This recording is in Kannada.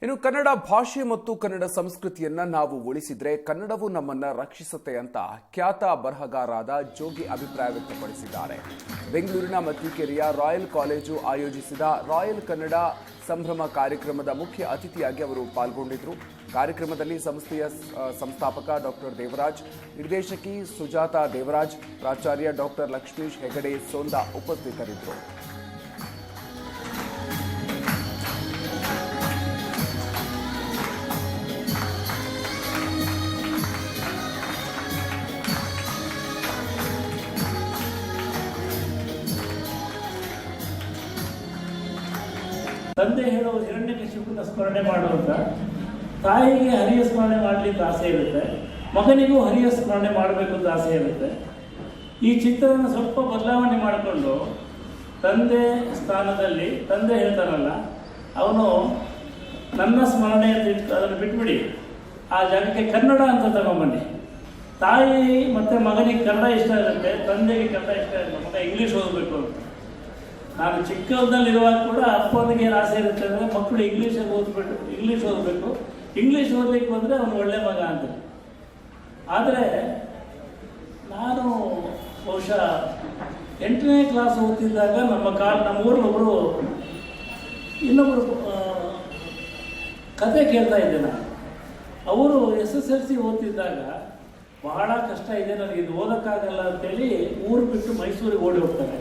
ಇನ್ನು ಕನ್ನಡ ಭಾಷೆ ಮತ್ತು ಕನ್ನಡ ಸಂಸ್ಕೃತಿಯನ್ನ ನಾವು ಉಳಿಸಿದ್ರೆ ಕನ್ನಡವು ನಮ್ಮನ್ನ ರಕ್ಷಿಸುತ್ತೆ ಅಂತ ಖ್ಯಾತ ಬರಹಗಾರರಾದ ಜೋಗಿ ಅಭಿಪ್ರಾಯ ವ್ಯಕ್ತಪಡಿಸಿದ್ದಾರೆ. ಬೆಂಗಳೂರಿನ ಮತ್ತಿಕೆರೆಯ ರಾಯಲ್ ಕಾಲೇಜು ಆಯೋಜಿಸಿದ ರಾಯಲ್ ಕನ್ನಡ ಸಂಭ್ರಮ ಕಾರ್ಯಕ್ರಮದ ಮುಖ್ಯ ಅತಿಥಿಯಾಗಿ ಅವರು ಪಾಲ್ಗೊಂಡಿದ್ದರು. ಕಾರ್ಯಕ್ರಮದಲ್ಲಿ ಸಂಸ್ಥೆಯ ಸಂಸ್ಥಾಪಕ ಡಾಕ್ಟರ್ ದೇವರಾಜ್, ನಿರ್ದೇಶಕಿ ಸುಜಾತಾ ದೇವರಾಜ್, ಪ್ರಾಚಾರ್ಯ ಡಾಕ್ಟರ್ ಲಕ್ಷ್ಮೀಶ್ ಹೆಗಡೆ ಸೋಂದಾ ಉಪಸ್ಥಿತರಿದ್ದರು. ತಂದೆ ಹೇಳೋ ಹಿರಣ್ಯಕಶಿಪುನ ಸ್ಮರಣೆ ಮಾಡುವಂತ ತಾಯಿಗೆ ಹರಿಯ ಸ್ಮರಣೆ ಮಾಡಲಿಕ್ಕೆ ಆಸೆ ಇರುತ್ತೆ, ಮಗನಿಗೂ ಹರಿಯ ಸ್ಮರಣೆ ಮಾಡಬೇಕು ಅಂತ ಆಸೆ ಇರುತ್ತೆ. ಈ ಚಿತ್ರನ ಸ್ವಲ್ಪ ಬದಲಾವಣೆ ಮಾಡಿಕೊಂಡು ತಂದೆ ಸ್ಥಾನದಲ್ಲಿ ತಂದೆ ಹೇಳ್ತಾರಲ್ಲ, ಅವನು ನನ್ನ ಸ್ಮರಣೆ ಅಂತ ಅದನ್ನು ಬಿಟ್ಬಿಡಿ, ಆ ಜಾಗಕ್ಕೆ ಕನ್ನಡ ಅಂತ ತಗೊಂಬನ್ನಿ. ತಾಯಿ ಮತ್ತು ಮಗನಿಗೆ ಕನ್ನಡ ಇಷ್ಟ ಇರುತ್ತೆ, ತಂದೆಗೆ ಕನ್ನಡ ಇಷ್ಟ ಇರುತ್ತೆ, ಮಗ ಇಂಗ್ಲೀಷ್ ಓದಬೇಕು ಅಂತ. ನಾನು ಚಿಕ್ಕವನ್ನಲ್ಲಿರುವಾಗ ಕೂಡ ಅಪ್ಪನಿಗೆ ಏನು ಆಸೆ ಇರುತ್ತೆ ಅಂದರೆ ಮಕ್ಕಳು ಇಂಗ್ಲೀಷ್ ಓದಬೇಕು, ಇಂಗ್ಲೀಷ್ ಓದಲಿಕ್ಕೆ ಬಂದರೆ ಅವನು ಒಳ್ಳೆ ಮಗ ಅಂತ. ಆದರೆ ನಾನು ಬಹುಶಃ 8ನೇ ಕ್ಲಾಸ್ ಓದ್ತಿದ್ದಾಗ ನಮ್ಮ ಊರಲ್ಲೊಬ್ಬರು ಇನ್ನೊಬ್ಬರು ಕತೆ ಕೇಳ್ತಾ ಇದ್ದೆ ನಾನು. ಅವರು SSLC ಓದ್ತಿದ್ದಾಗ ಬಹಳ ಕಷ್ಟ ಇದೆ, ನನಗೆ ಇದು ಓದೋಕ್ಕಾಗಲ್ಲ ಅಂತೇಳಿ ಊರು ಬಿಟ್ಟು ಮೈಸೂರಿಗೆ ಓಡಿ ಹೋಗ್ತಾರೆ.